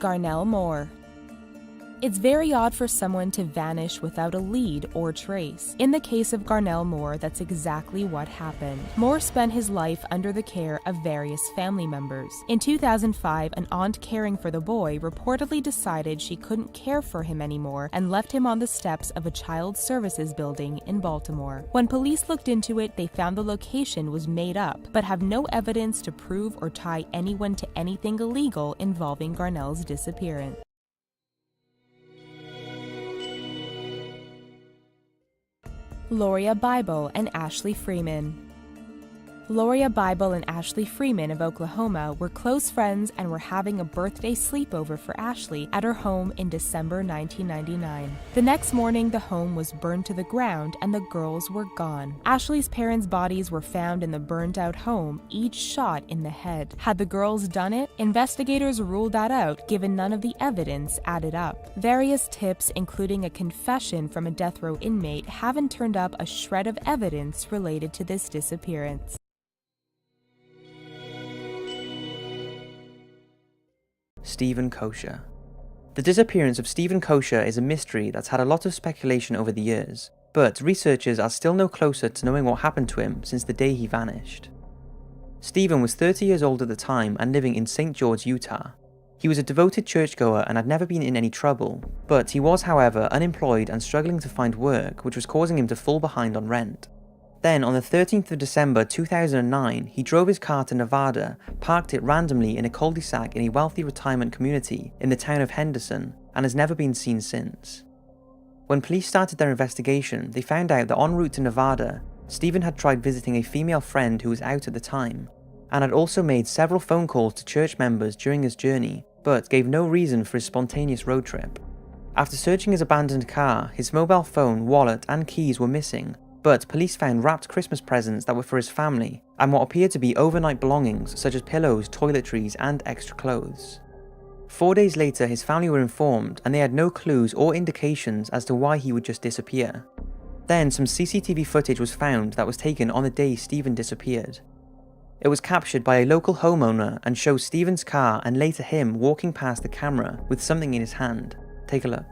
Garnell Moore. It's very odd for someone to vanish without a lead or trace. In the case of Garnell Moore, that's exactly what happened. Moore spent his life under the care of various family members. In 2005, an aunt caring for the boy reportedly decided she couldn't care for him anymore and left him on the steps of a child services building in Baltimore. When police looked into it, they found the location was made up, but have no evidence to prove or tie anyone to anything illegal involving Garnell's disappearance. Lauria Bible and Ashley Freeman. Lauria Bible and Ashley Freeman of Oklahoma were close friends and were having a birthday sleepover for Ashley at her home in December 1999. The next morning, the home was burned to the ground and the girls were gone. Ashley's parents' bodies were found in the burned-out home, each shot in the head. Had the girls done it? Investigators ruled that out, given none of the evidence added up. Various tips, including a confession from a death row inmate, haven't turned up a shred of evidence related to this disappearance. Stephen Koecher. The disappearance of Stephen Koecher is a mystery that's had a lot of speculation over the years, but researchers are still no closer to knowing what happened to him since the day he vanished. Stephen was 30 years old at the time and living in St. George, Utah. He was a devoted churchgoer and had never been in any trouble, but he was, however, unemployed and struggling to find work, which was causing him to fall behind on rent. Then, on the 13th of December 2009, he drove his car to Nevada, parked it randomly in a cul-de-sac in a wealthy retirement community in the town of Henderson, and has never been seen since. When police started their investigation, they found out that en route to Nevada, Stephen had tried visiting a female friend who was out at the time, and had also made several phone calls to church members during his journey, but gave no reason for his spontaneous road trip. After searching his abandoned car, his mobile phone, wallet, and keys were missing, but police found wrapped Christmas presents that were for his family, and what appeared to be overnight belongings such as pillows, toiletries, and extra clothes. 4 days later, his family were informed, and they had no clues or indications as to why he would just disappear. Then, some CCTV footage was found that was taken on the day Stephen disappeared. It was captured by a local homeowner and shows Stephen's car and later him walking past the camera with something in his hand. Take a look.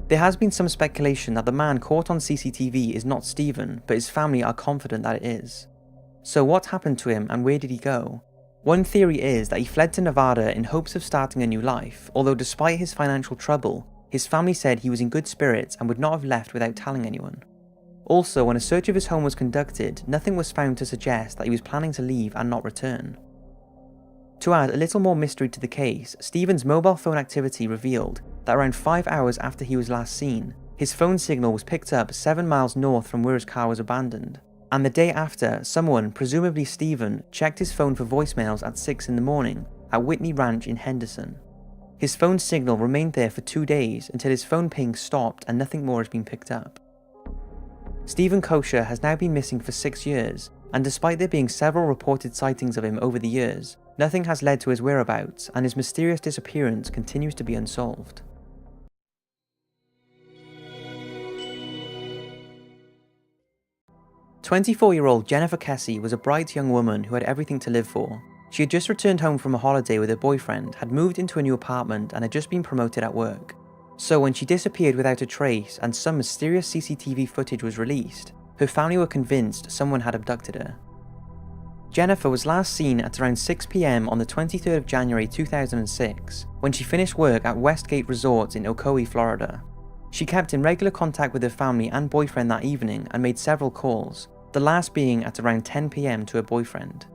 There has been some speculation that the man caught on CCTV is not Stephen, but his family are confident that it is. So what happened to him and where did he go? One theory is that he fled to Nevada in hopes of starting a new life, although despite his financial trouble, his family said he was in good spirits and would not have left without telling anyone. Also, when a search of his home was conducted, nothing was found to suggest that he was planning to leave and not return. To add a little more mystery to the case, Stephen's mobile phone activity revealed that around 5 hours after he was last seen, his phone signal was picked up 7 miles north from where his car was abandoned. And the day after, someone, presumably Stephen, checked his phone for voicemails at 6 in the morning at Whitney Ranch in Henderson. His phone signal remained there for 2 days until his phone ping stopped and nothing more has been picked up. Stephen Koecher has now been missing for 6 years, and despite there being several reported sightings of him over the years, nothing has led to his whereabouts, and his mysterious disappearance continues to be unsolved. "24-year-old Jennifer Cassie was a bright young woman who had everything to live for. She had just returned home from a holiday with her boyfriend, had moved into a new apartment, and had just been promoted at work. So when she disappeared without a trace and some mysterious CCTV footage was released, her family were convinced someone had abducted her. Jennifer was last seen at around 6 PM on the 23rd of January 2006, when she finished work at Westgate Resorts in Ocoee, Florida. She kept in regular contact with her family and boyfriend that evening and made several calls, the last being at around 10 PM to her boyfriend.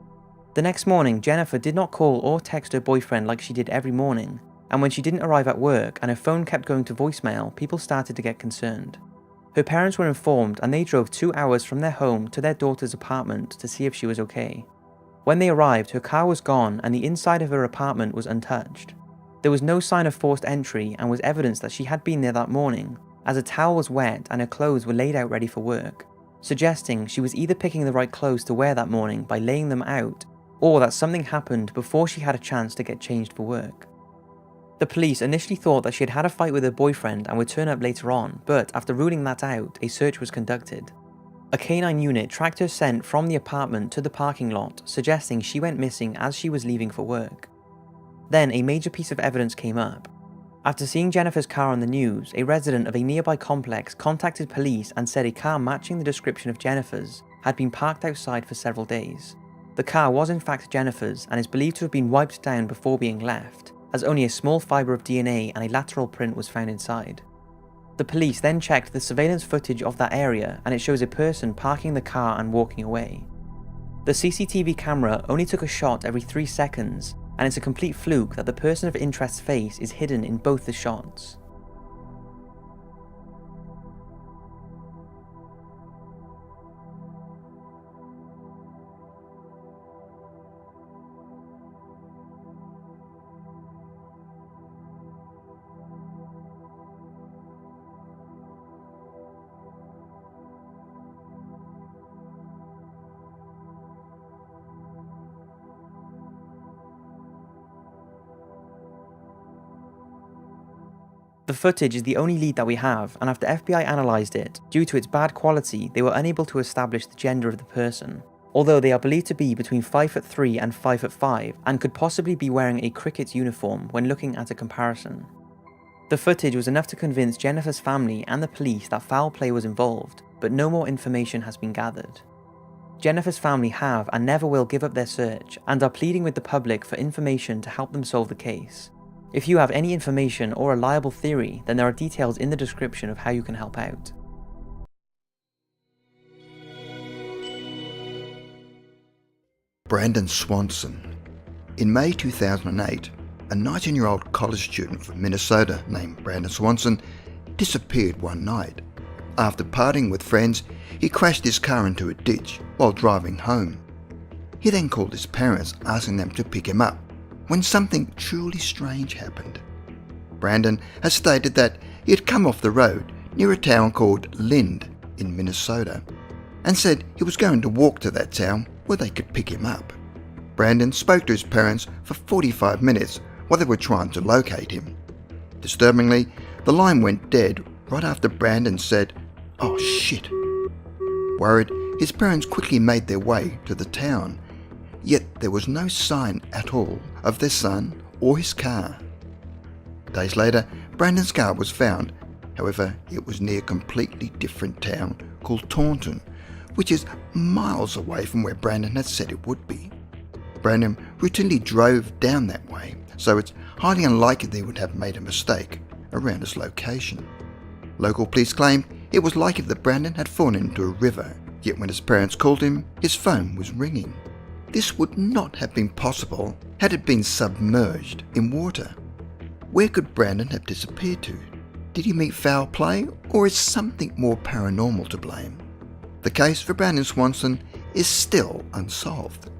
The next morning, Jennifer did not call or text her boyfriend like she did every morning, and when she didn't arrive at work and her phone kept going to voicemail, people started to get concerned. Her parents were informed and they drove 2 hours from their home to their daughter's apartment to see if she was okay. When they arrived, her car was gone and the inside of her apartment was untouched. There was no sign of forced entry and was evidence that she had been there that morning, as a towel was wet and her clothes were laid out ready for work, suggesting she was either picking the right clothes to wear that morning by laying them out, or that something happened before she had a chance to get changed for work. The police initially thought that she had had a fight with her boyfriend and would turn up later on, but after ruling that out, a search was conducted. A canine unit tracked her scent from the apartment to the parking lot, suggesting she went missing as she was leaving for work. Then a major piece of evidence came up. After seeing Jennifer's car on the news, a resident of a nearby complex contacted police and said a car matching the description of Jennifer's had been parked outside for several days. The car was in fact Jennifer's and is believed to have been wiped down before being left, as only a small fibre of DNA and a lateral print was found inside. The police then checked the surveillance footage of that area and it shows a person parking the car and walking away. The CCTV camera only took a shot every 3 seconds, and it's a complete fluke that the person of interest's face is hidden in both the shots. The footage is the only lead that we have, and after FBI analysed it, due to its bad quality, they were unable to establish the gender of the person, although they are believed to be between 5'3" and 5'5", and could possibly be wearing a cricket uniform when looking at a comparison. The footage was enough to convince Jennifer's family and the police that foul play was involved, but no more information has been gathered. Jennifer's family have and never will give up their search, and are pleading with the public for information to help them solve the case. If you have any information or a liable theory, then there are details in the description of how you can help out. Brandon Swanson. In May 2008, a 19-year-old college student from Minnesota named Brandon Swanson disappeared one night. After partying with friends, he crashed his car into a ditch while driving home. He then called his parents asking them to pick him up, when something truly strange happened. Brandon has stated that he had come off the road near a town called Lind in Minnesota and said he was going to walk to that town where they could pick him up. Brandon spoke to his parents for 45 minutes while they were trying to locate him. Disturbingly, the line went dead right after Brandon said, "Oh shit." Worried, his parents quickly made their way to the town, yet there was no sign at all of their son or his car. Days later, Brandon's car was found. However, it was near a completely different town called Taunton, which is miles away from where Brandon had said it would be. Brandon routinely drove down that way, so it's highly unlikely they would have made a mistake around his location. Local police claimed it was likely that Brandon had fallen into a river, yet when his parents called him, his phone was ringing. This would not have been possible had it been submerged in water. Where could Brandon have disappeared to? Did he meet foul play, or is something more paranormal to blame? The case for Brandon Swanson is still unsolved.